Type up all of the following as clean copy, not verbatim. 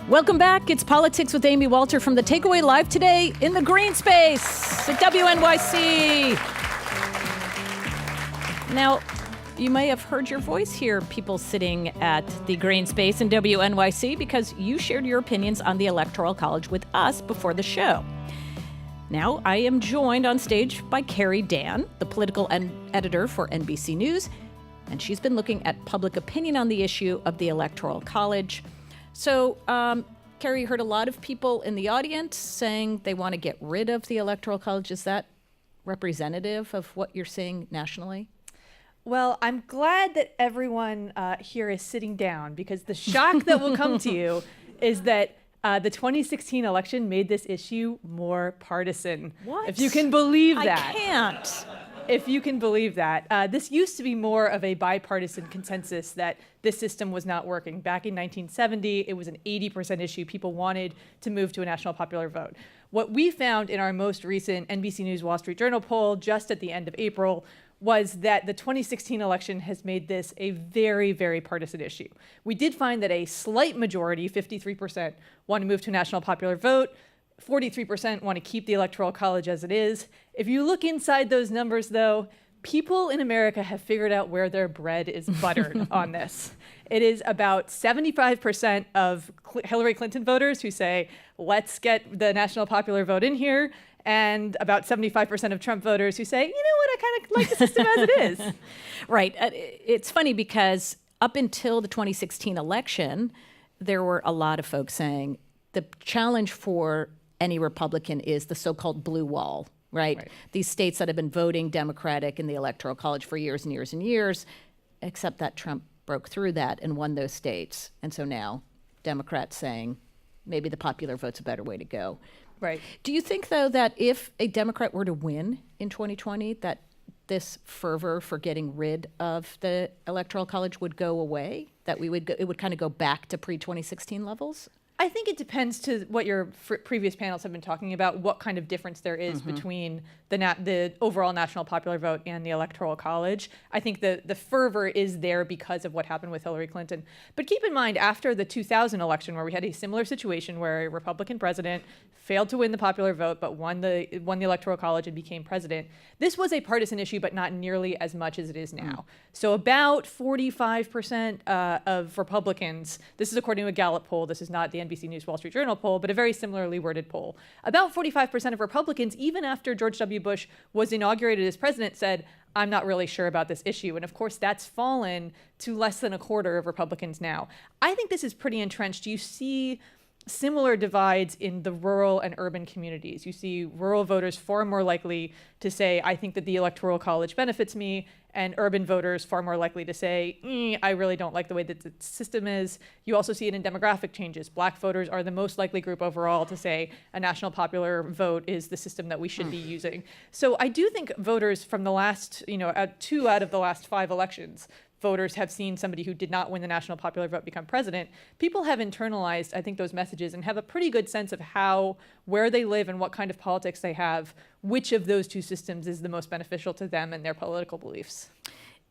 Welcome back. It's Politics with Amy Walter from the Takeaway Live today in the green space at WNYC. Now, you may have heard your voice here, people sitting at the green space in WNYC, because you shared your opinions on the Electoral College with us before the show. Now, I am joined on stage by Carrie Dann, the political editor for NBC News, and she's been looking at public opinion on the issue of the Electoral College. So, Carrie, you heard a lot of people in the audience saying they want to get rid of the Electoral College. Is that representative of what you're seeing nationally? Well, I'm glad that everyone here is sitting down, because the shock that will come to you is that the 2016 election made this issue more partisan. What? If you can believe that. I can't. If you can believe that. This used to be more of a bipartisan consensus that this system was not working. Back in 1970, it was an 80% issue. People wanted to move to a national popular vote. What we found in our most recent NBC News Wall Street Journal poll just at the end of April was that the 2016 election has made this a very, very partisan issue. We did find that a slight majority, 53%, want to move to a national popular vote. 43% want to keep the Electoral College as it is. If you look inside those numbers, though, people in America have figured out where their bread is buttered on this. It is about 75% of Hillary Clinton voters who say, let's get the national popular vote in here, and about 75% of Trump voters who say, you know what, I kind of like the system as it is. Right. It's funny because up until the 2016 election, there were a lot of folks saying the challenge for any Republican is the so-called blue wall, right? These states that have been voting Democratic in the Electoral College for years and years and years, except that Trump broke through that and won those states. And so now Democrats saying maybe the popular vote's a better way to go. Right. Do you think, though, that if a Democrat were to win in 2020, that this fervor for getting rid of the Electoral College would go away? That it would kind of go back to pre-2016 levels? I think it depends to what your previous panels have been talking about, what kind of difference there is between the overall national popular vote and the Electoral College. I think the fervor is there because of what happened with Hillary Clinton. But keep in mind, after the 2000 election, where we had a similar situation where a Republican president failed to win the popular vote but won the Electoral College and became president, this was a partisan issue, but not nearly as much as it is now. So about 45% of Republicans, this is according to a Gallup poll, this is not the NBC News Wall Street Journal poll, but a very similarly worded poll. About 45% of Republicans, even after George W. Bush was inaugurated as president, said, I'm not really sure about this issue. And of course, that's fallen to less than a quarter of Republicans now. I think this is pretty entrenched. You see similar divides in the rural and urban communities. You see rural voters far more likely to say, I think that the Electoral College benefits me, and urban voters far more likely to say, I really don't like the way that the system is. You also see it in demographic changes. Black voters are the most likely group overall to say a national popular vote is the system that we should be using. So I do think voters from the last, 2 out of the last 5 elections, voters have seen somebody who did not win the national popular vote become president. People have internalized, I think, those messages and have a pretty good sense of where they live and what kind of politics they have, which of those two systems is the most beneficial to them and their political beliefs.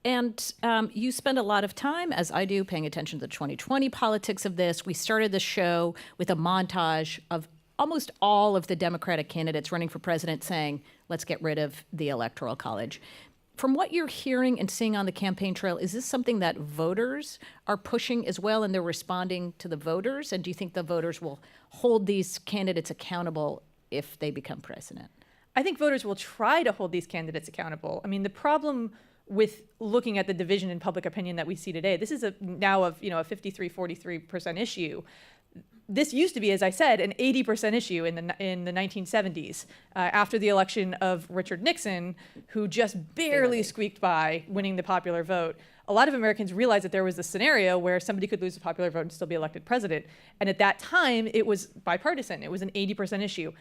And you spend a lot of time, as I do, paying attention to the 2020 politics of this. We started the show with a montage of almost all of the Democratic candidates running for president saying, let's get rid of the Electoral College. From what you're hearing and seeing on the campaign trail, is this something that voters are pushing as well, and they're responding to the voters? And do you think the voters will hold these candidates accountable if they become president? I think voters will try to hold these candidates accountable. I mean, the problem with looking at the division in public opinion that we see today, this is now a 53-43% issue. This used to be, as I said, an 80% issue in the 1970s, after the election of Richard Nixon, who just barely squeaked by winning the popular vote. A lot of Americans realized that there was a scenario where somebody could lose the popular vote and still be elected president. And at that time, it was bipartisan. It was an 80% issue.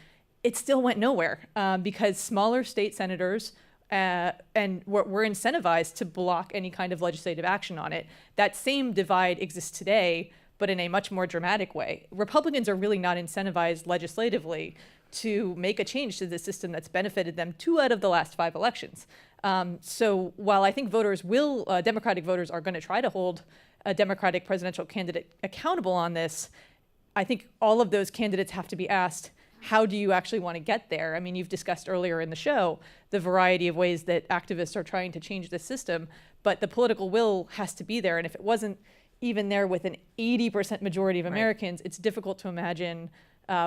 It still went nowhere because smaller state senators and were incentivized to block any kind of legislative action on it. That same divide exists today, but in a much more dramatic way. Republicans are really not incentivized legislatively to make a change to the system that's benefited them 2 out of the last 5 elections. So while I think Democratic voters are going to try to hold a Democratic presidential candidate accountable on this, I think all of those candidates have to be asked, how do you actually want to get there? I mean, you've discussed earlier in the show the variety of ways that activists are trying to change the system, but the political will has to be there. And if it wasn't even there with an 80% majority of Americans, it's difficult to imagine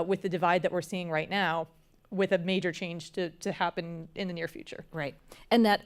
with the divide that we're seeing right now, with a major change to happen in the near future. Right. And that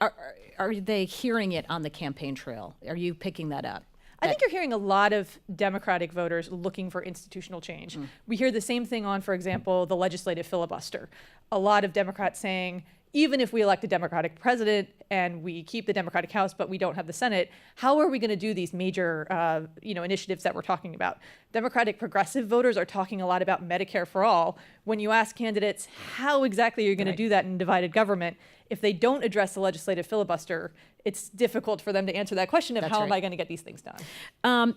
are they hearing it on the campaign trail? Are you picking that up? I think you're hearing a lot of Democratic voters looking for institutional change. We hear the same thing on, for example, the legislative filibuster. A lot of Democrats saying, even if we elect a Democratic president and we keep the Democratic House, but we don't have the Senate, how are we going to do these major initiatives that we're talking about? Democratic progressive voters are talking a lot about Medicare for all. When you ask candidates how exactly you're going to do that in divided government, if they don't address the legislative filibuster, it's difficult for them to answer that question of how am I going to get these things done?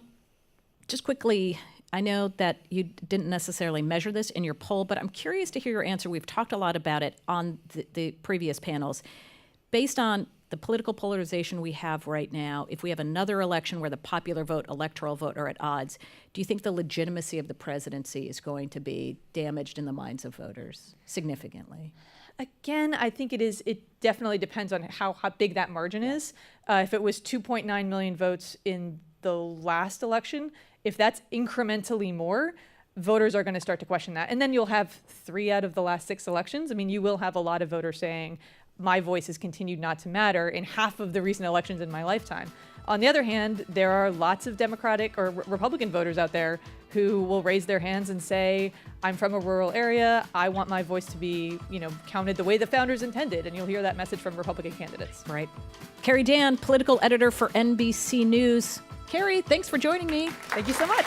Just quickly, I know that you didn't necessarily measure this in your poll, but I'm curious to hear your answer. We've talked a lot about it on the previous panels. Based on the political polarization we have right now, if we have another election where the popular vote, electoral vote are at odds, do you think the legitimacy of the presidency is going to be damaged in the minds of voters significantly? Again, I think it is. It definitely depends on how big that margin is. If it was 2.9 million votes in the last election, if that's incrementally more, voters are going to start to question that. And then you'll have 3 out of the last 6 elections. I mean, you will have a lot of voters saying, my voice has continued not to matter in half of the recent elections in my lifetime. On the other hand, there are lots of Democratic or Republican voters out there who will raise their hands and say, I'm from a rural area, I want my voice to be, counted the way the founders intended. And you'll hear that message from Republican candidates. Right. Carrie Dann, political editor for NBC News. Carrie, thanks for joining me. Thank you so much.